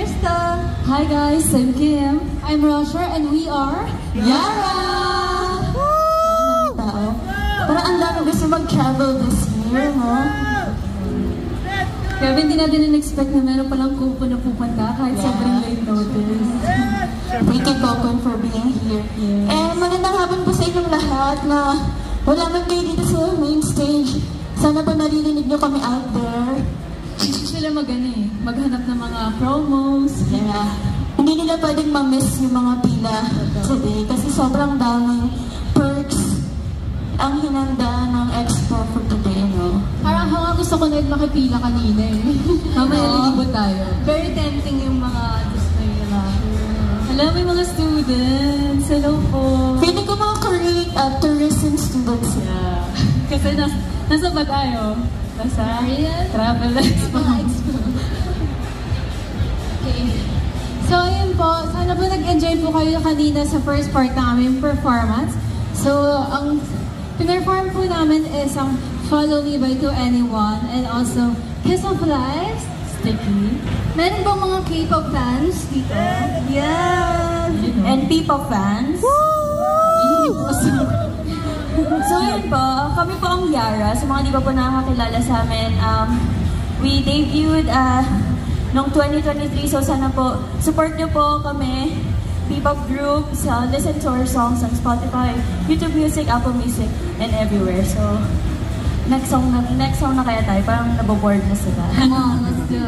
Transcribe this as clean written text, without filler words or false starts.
Crystal. Hi guys, I'm Kim. I'm Roger and we are Yara! Tao. Parang ang dami gusto mag-travel this year, no? Kaya hindi natin in-expect na meron palang kupo na pupunta kahit sobrang late notice. Thank you, Kokon, for being here. Yes. Magandang hapon po sa inyong lahat na wala man kayo dito sa main stage. Sana po naririnig nyo kami out there. Hindi sila maghanap ng mga promos. Yeah. Hindi nila pwedeng ma-miss yung mga pila today kasi sobrang daming perks ang hinanda ng expo for today, no? Parang gusto ko na makipila kanina eh. Mamaya lilibot tayo. Very tempting yung mga display nila. Alam, may mga students. Hello po. Feeling ko mga Korean tourism students. Yeah. Kasi nasa ba tayo? Nasa Travel Expo. Okay. So, ayun po. Sana po nag-enjoy po kayo kanina sa first part ng aming performance. So, ang pinerform po namin is ang Follow Me by To Anyone and also Kiss of Life, Sticky. meron bang mga K-pop fans dito? Yes! And P-pop fans. So yun po, kami po ang Yara. Sa mga di pa po nakakakilala sa amin, we debuted noong 2023. So sana po, support nyo po kami, P-pop group, listen to our songs on Spotify, YouTube Music, Apple Music, and everywhere. So, next song na kaya tayo, parang naboboard na sila. Come on, let's go.